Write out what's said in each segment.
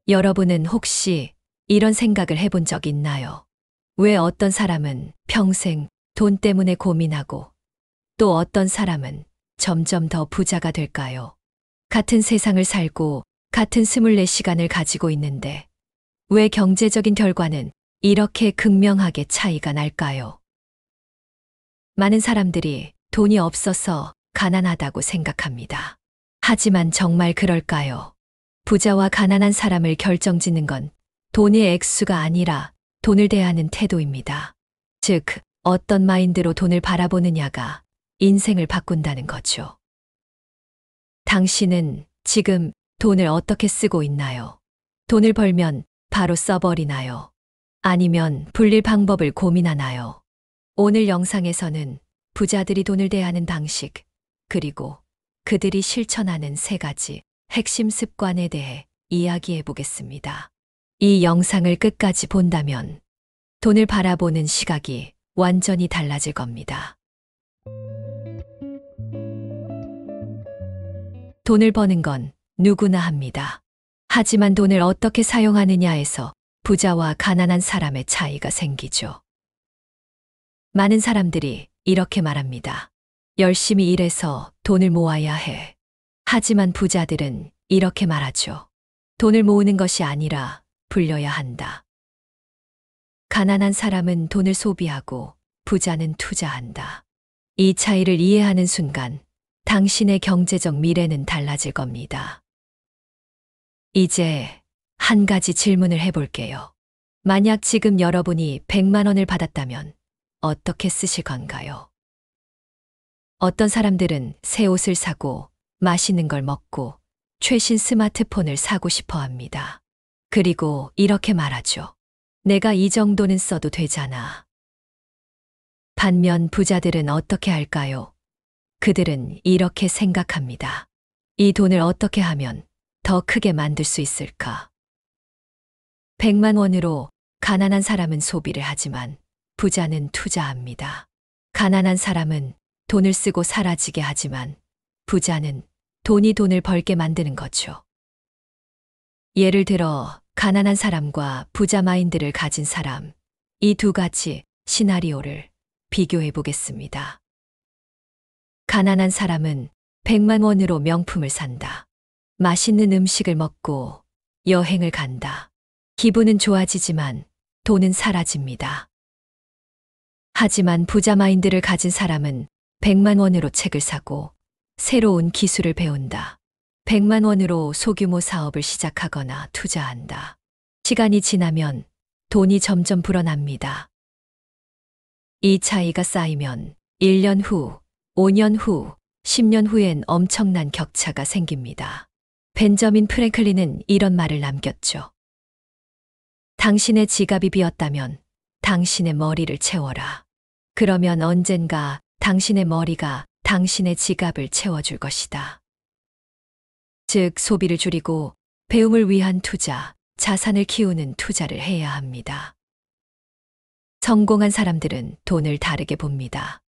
여러분은 혹시 이런 생각을 해본 적 있나요? 왜 어떤 사람은 평생 돈 때문에 고민하고 또 어떤 사람은 점점 더 부자가 될까요? 같은 세상을 살고 같은 24시간을 가지고 있는데 왜 경제적인 결과는 이렇게 극명하게 차이가 날까요? 많은 사람들이 돈이 없어서 가난하다고 생각합니다. 하지만 정말 그럴까요? 부자와 가난한 사람을 결정짓는 건 돈의 액수가 아니라 돈을 대하는 태도입니다. 즉, 어떤 마인드로 돈을 바라보느냐가 인생을 바꾼다는 거죠. 당신은 지금 돈을 어떻게 쓰고 있나요? 돈을 벌면 바로 써버리나요? 아니면 불릴 방법을 고민하나요? 오늘 영상에서는 부자들이 돈을 대하는 방식, 그리고 그들이 실천하는 3가지 핵심 습관에 대해 이야기해 보겠습니다. 이 영상을 끝까지 본다면 돈을 바라보는 시각이 완전히 달라질 겁니다. 돈을 버는 건 누구나 합니다. 하지만 돈을 어떻게 사용하느냐에서 부자와 가난한 사람의 차이가 생기죠. 많은 사람들이 이렇게 말합니다. 열심히 일해서 돈을 모아야 해. 하지만 부자들은 이렇게 말하죠. 돈을 모으는 것이 아니라 불려야 한다. 가난한 사람은 돈을 소비하고 부자는 투자한다. 이 차이를 이해하는 순간 당신의 경제적 미래는 달라질 겁니다. 이제 한 가지 질문을 해볼게요. 만약 지금 여러분이 100만 원을 받았다면 어떻게 쓰실 건가요? 어떤 사람들은 새 옷을 사고 맛있는 걸 먹고 최신 스마트폰을 사고 싶어 합니다. 그리고 이렇게 말하죠. 내가 이 정도는 써도 되잖아. 반면 부자들은 어떻게 할까요? 그들은 이렇게 생각합니다. 이 돈을 어떻게 하면 더 크게 만들 수 있을까? 100만 원으로 가난한 사람은 소비를 하지만 부자는 투자합니다. 가난한 사람은 돈을 쓰고 사라지게 하지만 부자는 돈이 돈을 벌게 만드는 거죠. 예를 들어 가난한 사람과 부자 마인드를 가진 사람, 이 2가지 시나리오를 비교해 보겠습니다. 가난한 사람은 100만 원으로 명품을 산다. 맛있는 음식을 먹고 여행을 간다. 기분은 좋아지지만 돈은 사라집니다. 하지만 부자 마인드를 가진 사람은 100만 원으로 책을 사고 새로운 기술을 배운다. 100만 원으로 소규모 사업을 시작하거나 투자한다. 시간이 지나면 돈이 점점 불어납니다. 이 차이가 쌓이면 1년 후, 5년 후, 10년 후엔 엄청난 격차가 생깁니다. 벤저민 프랭클린은 이런 말을 남겼죠. 당신의 지갑이 비었다면 당신의 머리를 채워라. 그러면 언젠가 당신의 머리가 당신의 지갑을 채워줄 것이다. 즉, 소비를 줄이고 배움을 위한 투자, 자산을 키우는 투자를 해야 합니다. 성공한 사람들은 돈을 다르게 봅니다.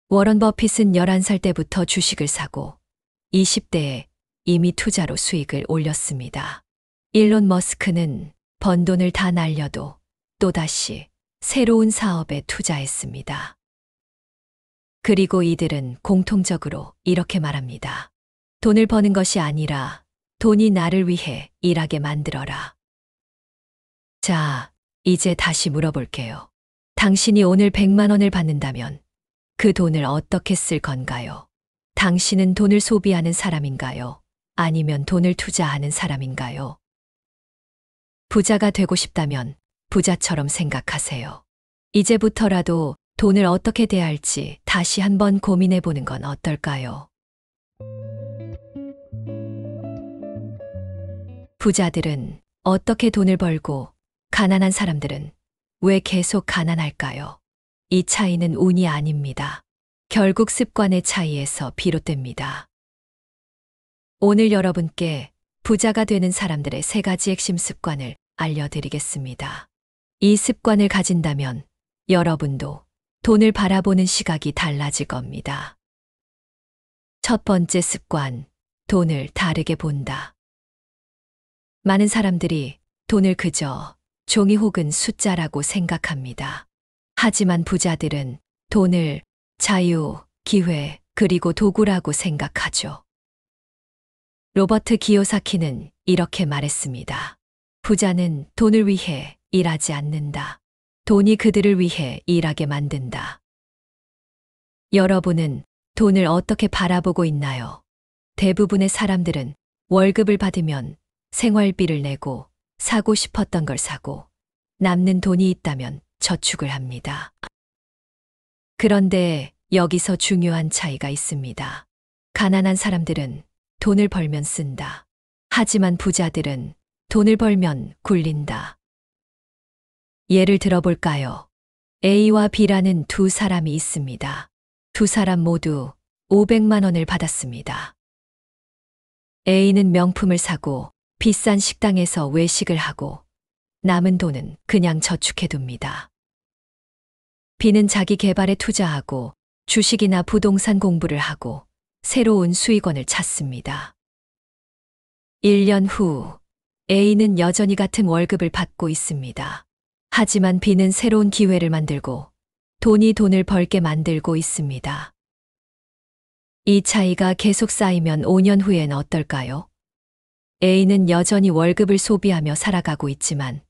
워런 버핏은 11살 때부터 주식을 사고 20대에 이미 투자로 수익을 올렸습니다. 일론 머스크는 번 돈을 다 날려도 또다시 새로운 사업에 투자했습니다. 그리고 이들은 공통적으로 이렇게 말합니다. 돈을 버는 것이 아니라 돈이 나를 위해 일하게 만들어라. 자, 이제 다시 물어볼게요. 당신이 오늘 100만 원을 받는다면 그 돈을 어떻게 쓸 건가요? 당신은 돈을 소비하는 사람인가요? 아니면 돈을 투자하는 사람인가요? 부자가 되고 싶다면 부자처럼 생각하세요. 이제부터라도 돈을 어떻게 대할지 다시 한번 고민해 보는 건 어떨까요? 부자들은 어떻게 돈을 벌고 가난한 사람들은 왜 계속 가난할까요? 이 차이는 운이 아닙니다. 결국 습관의 차이에서 비롯됩니다. 오늘 여러분께 부자가 되는 사람들의 3가지 핵심 습관을 알려드리겠습니다. 이 습관을 가진다면 여러분도 돈을 바라보는 시각이 달라질 겁니다. 첫 번째 습관, 돈을 다르게 본다. 많은 사람들이 돈을 그저 종이 혹은 숫자라고 생각합니다. 하지만 부자들은 돈을 자유, 기회, 그리고 도구라고 생각하죠. 로버트 기요사키는 이렇게 말했습니다. 부자는 돈을 위해 일하지 않는다. 돈이 그들을 위해 일하게 만든다. 여러분은 돈을 어떻게 바라보고 있나요? 대부분의 사람들은 월급을 받으면 생활비를 내고 사고 싶었던 걸 사고 남는 돈이 있다면 저축을 합니다. 그런데 여기서 중요한 차이가 있습니다. 가난한 사람들은 돈을 벌면 쓴다. 하지만 부자들은 돈을 벌면 굴린다. 예를 들어볼까요? A와 B라는 두 사람이 있습니다. 두 사람 모두 500만 원을 받았습니다. A는 명품을 사고 비싼 식당에서 외식을 하고 남은 돈은 그냥 저축해둡니다. B는 자기 개발에 투자하고 주식이나 부동산 공부를 하고 새로운 수익원을 찾습니다. 1년 후 A는 여전히 같은 월급을 받고 있습니다. 하지만 B는 새로운 기회를 만들고 돈이 돈을 벌게 만들고 있습니다. 이 차이가 계속 쌓이면 5년 후엔 어떨까요? A는 여전히 월급을 소비하며 살아가고 있지만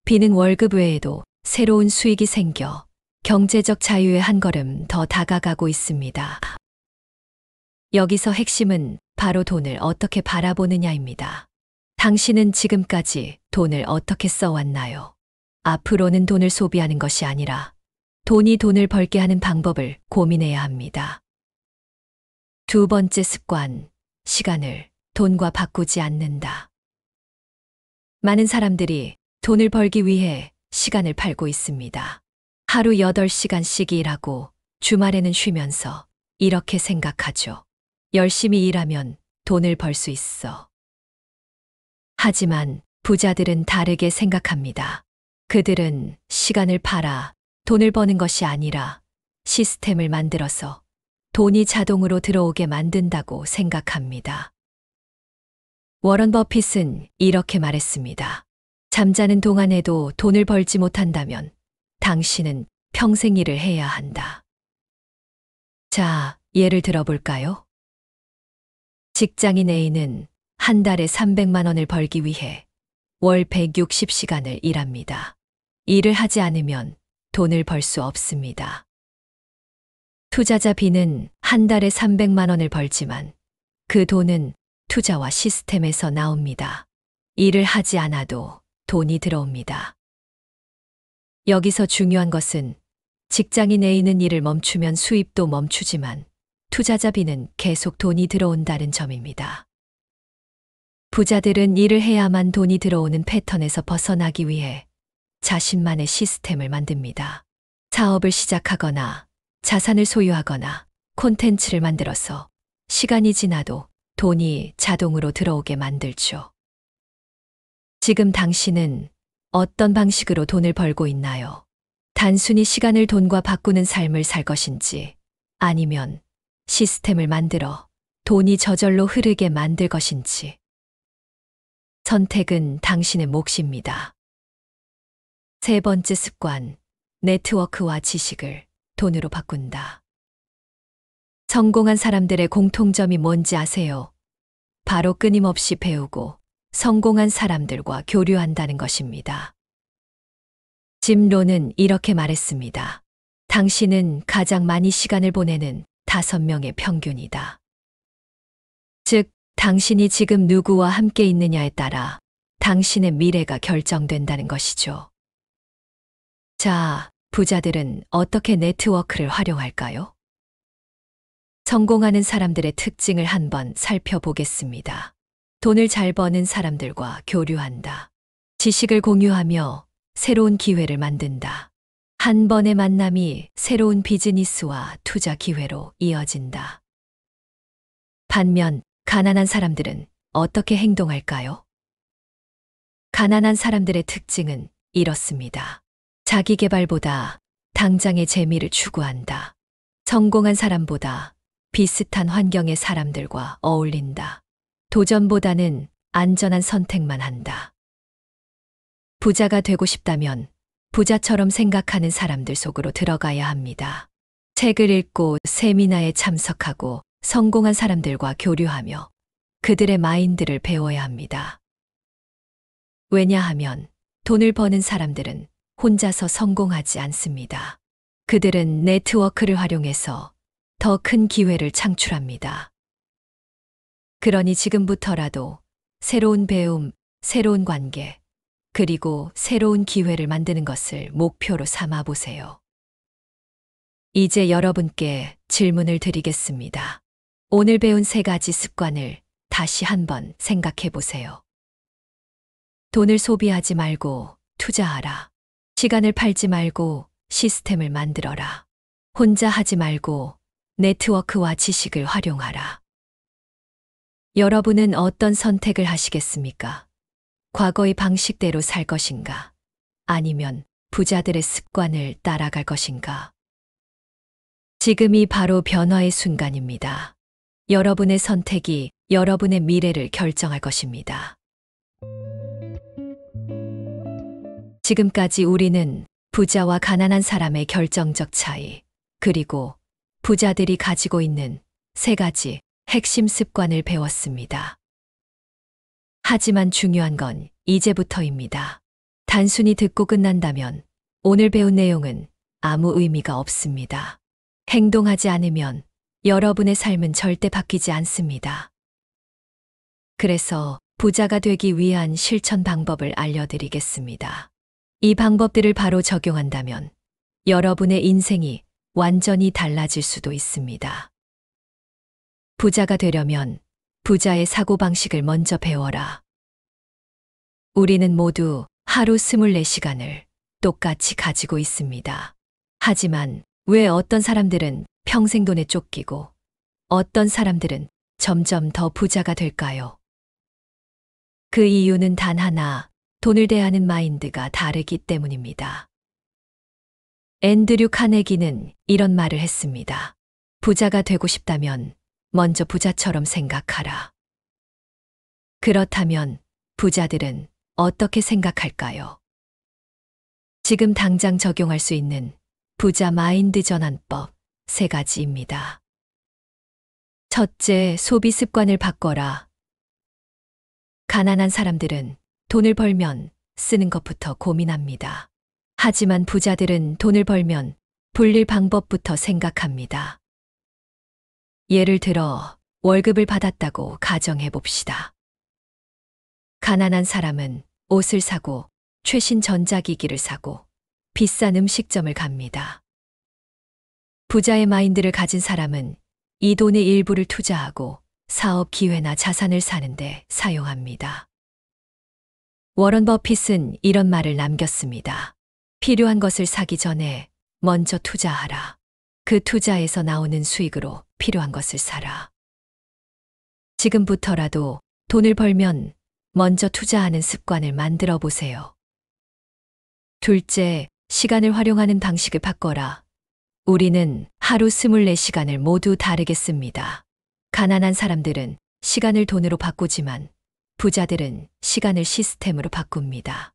B는 월급 외에도 새로운 수익이 생겨 경제적 자유에 한 걸음 더 다가가고 있습니다. 여기서 핵심은 바로 돈을 어떻게 바라보느냐입니다. 당신은 지금까지 돈을 어떻게 써왔나요? 앞으로는 돈을 소비하는 것이 아니라 돈이 돈을 벌게 하는 방법을 고민해야 합니다. 두 번째 습관, 시간을 돈과 바꾸지 않는다. 많은 사람들이 돈을 벌기 위해 시간을 팔고 있습니다. 하루 8시간씩 일하고 주말에는 쉬면서 이렇게 생각하죠. 열심히 일하면 돈을 벌 수 있어. 하지만 부자들은 다르게 생각합니다. 그들은 시간을 팔아 돈을 버는 것이 아니라 시스템을 만들어서 돈이 자동으로 들어오게 만든다고 생각합니다. 워런 버핏은 이렇게 말했습니다. 잠자는 동안에도 돈을 벌지 못한다면 당신은 평생 일을 해야 한다. 자, 예를 들어볼까요? 직장인 A는 한 달에 300만 원을 벌기 위해 월 160시간을 일합니다. 일을 하지 않으면 돈을 벌 수 없습니다. 투자자 B는 한 달에 300만 원을 벌지만 그 돈은 투자와 시스템에서 나옵니다. 일을 하지 않아도 돈이 들어옵니다. 여기서 중요한 것은 직장인 A는 일을 멈추면 수입도 멈추지만 투자자 B는 계속 돈이 들어온다는 점입니다. 부자들은 일을 해야만 돈이 들어오는 패턴에서 벗어나기 위해 자신만의 시스템을 만듭니다. 사업을 시작하거나 자산을 소유하거나 콘텐츠를 만들어서 시간이 지나도 돈이 자동으로 들어오게 만들죠. 지금 당신은 어떤 방식으로 돈을 벌고 있나요? 단순히 시간을 돈과 바꾸는 삶을 살 것인지 아니면 시스템을 만들어 돈이 저절로 흐르게 만들 것인지. 선택은 당신의 몫입니다. 세 번째 습관, 네트워크와 지식을 돈으로 바꾼다. 성공한 사람들의 공통점이 뭔지 아세요? 바로 끊임없이 배우고 성공한 사람들과 교류한다는 것입니다. 짐 론은 이렇게 말했습니다. 당신은 가장 많이 시간을 보내는 5명의 평균이다. 즉, 당신이 지금 누구와 함께 있느냐에 따라 당신의 미래가 결정된다는 것이죠. 자, 부자들은 어떻게 네트워크를 활용할까요? 성공하는 사람들의 특징을 한번 살펴보겠습니다. 돈을 잘 버는 사람들과 교류한다. 지식을 공유하며 새로운 기회를 만든다. 한 번의 만남이 새로운 비즈니스와 투자 기회로 이어진다. 반면 가난한 사람들은 어떻게 행동할까요? 가난한 사람들의 특징은 이렇습니다. 자기 개발보다 당장의 재미를 추구한다. 성공한 사람보다 비슷한 환경의 사람들과 어울린다. 도전보다는 안전한 선택만 한다. 부자가 되고 싶다면 부자처럼 생각하는 사람들 속으로 들어가야 합니다. 책을 읽고 세미나에 참석하고 성공한 사람들과 교류하며 그들의 마인드를 배워야 합니다. 왜냐하면 돈을 버는 사람들은 혼자서 성공하지 않습니다. 그들은 네트워크를 활용해서 더 큰 기회를 창출합니다. 그러니 지금부터라도 새로운 배움, 새로운 관계, 그리고 새로운 기회를 만드는 것을 목표로 삼아 보세요. 이제 여러분께 질문을 드리겠습니다. 오늘 배운 3가지 습관을 다시 한번 생각해 보세요. 돈을 소비하지 말고 투자하라. 시간을 팔지 말고 시스템을 만들어라. 혼자 하지 말고 네트워크와 지식을 활용하라. 여러분은 어떤 선택을 하시겠습니까? 과거의 방식대로 살 것인가? 아니면 부자들의 습관을 따라갈 것인가? 지금이 바로 변화의 순간입니다. 여러분의 선택이 여러분의 미래를 결정할 것입니다. 지금까지 우리는 부자와 가난한 사람의 결정적 차이, 그리고 부자들이 가지고 있는 3가지 핵심 습관을 배웠습니다. 하지만 중요한 건 이제부터입니다. 단순히 듣고 끝난다면 오늘 배운 내용은 아무 의미가 없습니다. 행동하지 않으면 여러분의 삶은 절대 바뀌지 않습니다. 그래서 부자가 되기 위한 실천 방법을 알려드리겠습니다. 이 방법들을 바로 적용한다면 여러분의 인생이 완전히 달라질 수도 있습니다. 부자가 되려면 부자의 사고방식을 먼저 배워라. 우리는 모두 하루 24시간을 똑같이 가지고 있습니다. 하지만 왜 어떤 사람들은 평생 돈에 쫓기고 어떤 사람들은 점점 더 부자가 될까요? 그 이유는 단 하나, 돈을 대하는 마인드가 다르기 때문입니다. 앤드류 카네기는 이런 말을 했습니다. 부자가 되고 싶다면 먼저 부자처럼 생각하라. 그렇다면 부자들은 어떻게 생각할까요? 지금 당장 적용할 수 있는 부자 마인드 전환법 3가지입니다. 첫째, 소비 습관을 바꿔라. 가난한 사람들은 돈을 벌면 쓰는 것부터 고민합니다. 하지만 부자들은 돈을 벌면 불릴 방법부터 생각합니다. 예를 들어 월급을 받았다고 가정해 봅시다. 가난한 사람은 옷을 사고 최신 전자기기를 사고 비싼 음식점을 갑니다. 부자의 마인드를 가진 사람은 이 돈의 일부를 투자하고 사업 기회나 자산을 사는데 사용합니다. 워런 버핏은 이런 말을 남겼습니다. 필요한 것을 사기 전에 먼저 투자하라. 그 투자에서 나오는 수익으로 필요한 것을 사라. 지금부터라도 돈을 벌면 먼저 투자하는 습관을 만들어 보세요. 둘째, 시간을 활용하는 방식을 바꿔라. 우리는 하루 24시간을 모두 다르게 씁니다. 가난한 사람들은 시간을 돈으로 바꾸지만 부자들은 시간을 시스템으로 바꿉니다.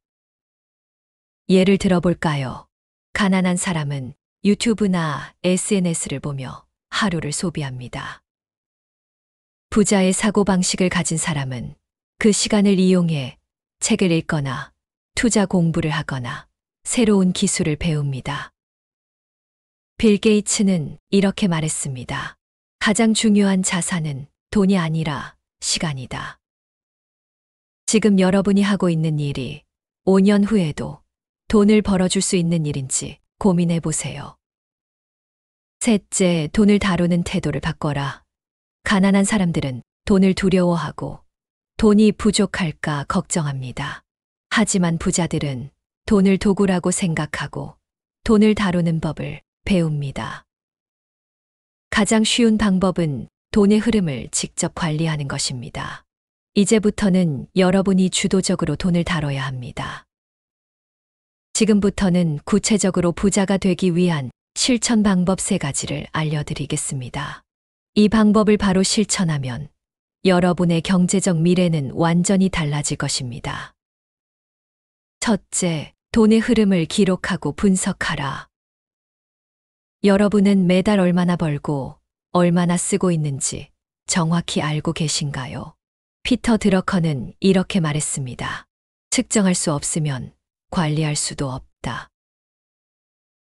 예를 들어 볼까요? 가난한 사람은 유튜브나 SNS를 보며 하루를 소비합니다. 부자의 사고방식을 가진 사람은 그 시간을 이용해 책을 읽거나 투자 공부를 하거나 새로운 기술을 배웁니다. 빌 게이츠는 이렇게 말했습니다. 가장 중요한 자산은 돈이 아니라 시간이다. 지금 여러분이 하고 있는 일이 5년 후에도 돈을 벌어줄 수 있는 일인지 고민해 보세요. 셋째, 돈을 다루는 태도를 바꿔라. 가난한 사람들은 돈을 두려워하고 돈이 부족할까 걱정합니다. 하지만 부자들은 돈을 도구라고 생각하고 돈을 다루는 법을 배웁니다. 가장 쉬운 방법은 돈의 흐름을 직접 관리하는 것입니다. 이제부터는 여러분이 주도적으로 돈을 다뤄야 합니다. 지금부터는 구체적으로 부자가 되기 위한 실천 방법 3가지를 알려드리겠습니다. 이 방법을 바로 실천하면 여러분의 경제적 미래는 완전히 달라질 것입니다. 첫째, 돈의 흐름을 기록하고 분석하라. 여러분은 매달 얼마나 벌고 얼마나 쓰고 있는지 정확히 알고 계신가요? 피터 드러커는 이렇게 말했습니다. 측정할 수 없으면 관리할 수도 없다.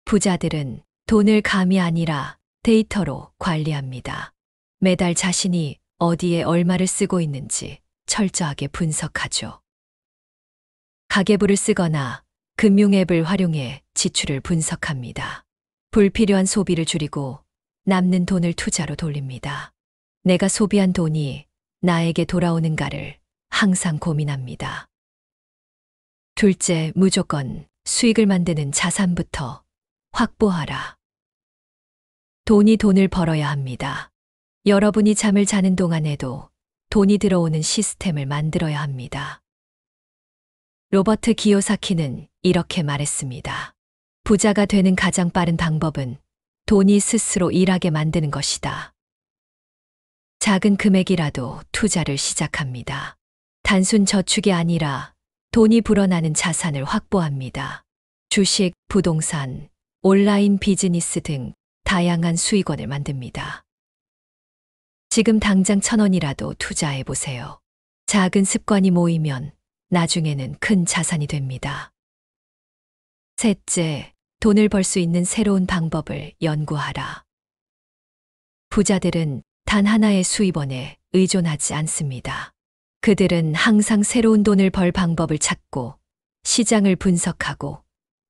부자들은 돈을 감이 아니라 데이터로 관리합니다. 매달 자신이 어디에 얼마를 쓰고 있는지 철저하게 분석하죠. 가계부를 쓰거나 금융앱을 활용해 지출을 분석합니다. 불필요한 소비를 줄이고 남는 돈을 투자로 돌립니다. 내가 소비한 돈이 나에게 돌아오는가를 항상 고민합니다. 둘째, 무조건 수익을 만드는 자산부터 확보하라. 돈이 돈을 벌어야 합니다. 여러분이 잠을 자는 동안에도 돈이 들어오는 시스템을 만들어야 합니다. 로버트 기요사키는 이렇게 말했습니다. 부자가 되는 가장 빠른 방법은 돈이 스스로 일하게 만드는 것이다. 작은 금액이라도 투자를 시작합니다. 단순 저축이 아니라 돈이 불어나는 자산을 확보합니다. 주식, 부동산, 온라인 비즈니스 등 다양한 수익원을 만듭니다. 지금 당장 1,000원이라도 투자해 보세요. 작은 습관이 모이면 나중에는 큰 자산이 됩니다. 셋째, 돈을 벌 수 있는 새로운 방법을 연구하라. 부자들은 단 하나의 수입원에 의존하지 않습니다. 그들은 항상 새로운 돈을 벌 방법을 찾고 시장을 분석하고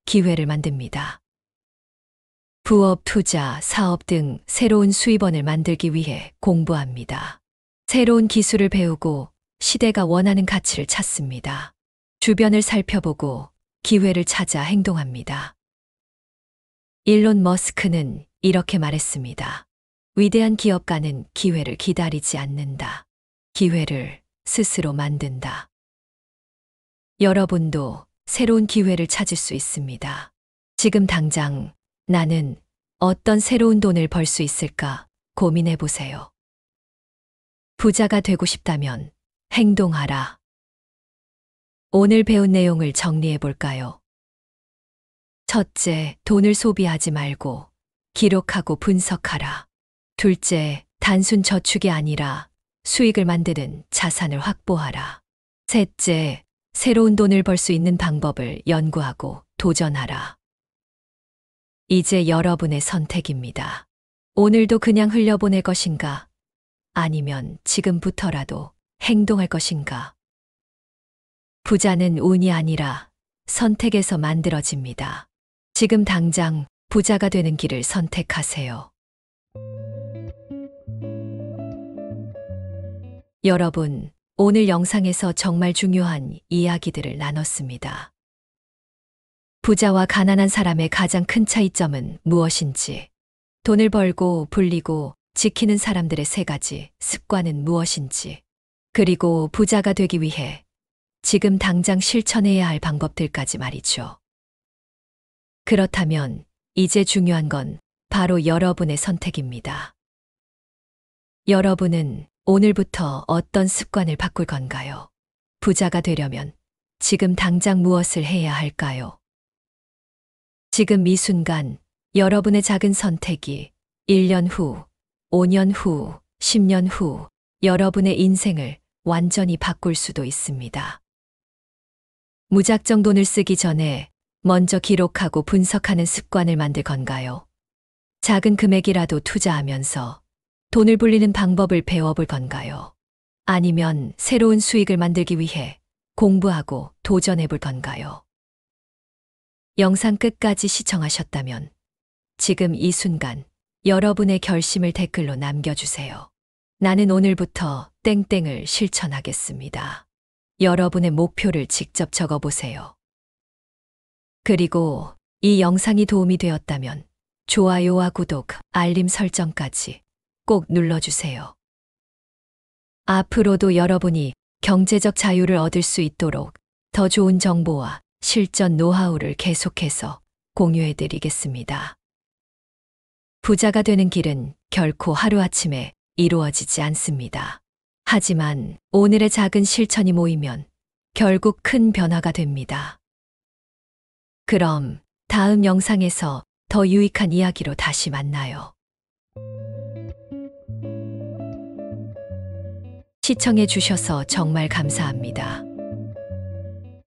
기회를 만듭니다. 부업, 투자, 사업 등 새로운 수입원을 만들기 위해 공부합니다. 새로운 기술을 배우고 시대가 원하는 가치를 찾습니다. 주변을 살펴보고 기회를 찾아 행동합니다. 일론 머스크는 이렇게 말했습니다. 위대한 기업가는 기회를 기다리지 않는다. 기회를 스스로 만든다. 여러분도 새로운 기회를 찾을 수 있습니다. 지금 당장 나는 어떤 새로운 돈을 벌 수 있을까 고민해 보세요. 부자가 되고 싶다면 행동하라. 오늘 배운 내용을 정리해 볼까요? 첫째, 돈을 소비하지 말고 기록하고 분석하라. 둘째, 단순 저축이 아니라 수익을 만드는 자산을 확보하라. 셋째, 새로운 돈을 벌 수 있는 방법을 연구하고 도전하라. 이제 여러분의 선택입니다. 오늘도 그냥 흘려보낼 것인가? 아니면 지금부터라도 행동할 것인가? 부자는 운이 아니라 선택에서 만들어집니다. 지금 당장 부자가 되는 길을 선택하세요. 여러분, 오늘 영상에서 정말 중요한 이야기들을 나눴습니다. 부자와 가난한 사람의 가장 큰 차이점은 무엇인지, 돈을 벌고 불리고 지키는 사람들의 3가지 습관은 무엇인지, 그리고 부자가 되기 위해 지금 당장 실천해야 할 방법들까지 말이죠. 그렇다면 이제 중요한 건 바로 여러분의 선택입니다. 여러분은 오늘부터 어떤 습관을 바꿀 건가요? 부자가 되려면 지금 당장 무엇을 해야 할까요? 지금 이 순간 여러분의 작은 선택이 1년 후, 5년 후, 10년 후 여러분의 인생을 완전히 바꿀 수도 있습니다. 무작정 돈을 쓰기 전에 먼저 기록하고 분석하는 습관을 만들 건가요? 작은 금액이라도 투자하면서 돈을 불리는 방법을 배워볼 건가요? 아니면 새로운 수익을 만들기 위해 공부하고 도전해볼 건가요? 영상 끝까지 시청하셨다면 지금 이 순간 여러분의 결심을 댓글로 남겨주세요. 나는 오늘부터 땡땡을 실천하겠습니다. 여러분의 목표를 직접 적어보세요. 그리고 이 영상이 도움이 되었다면 좋아요와 구독, 알림 설정까지 꼭 눌러주세요. 앞으로도 여러분이 경제적 자유를 얻을 수 있도록 더 좋은 정보와 실전 노하우를 계속해서 공유해드리겠습니다. 부자가 되는 길은 결코 하루아침에 이루어지지 않습니다. 하지만 오늘의 작은 실천이 모이면 결국 큰 변화가 됩니다. 그럼 다음 영상에서 더 유익한 이야기로 다시 만나요. 시청해 주셔서 정말 감사합니다.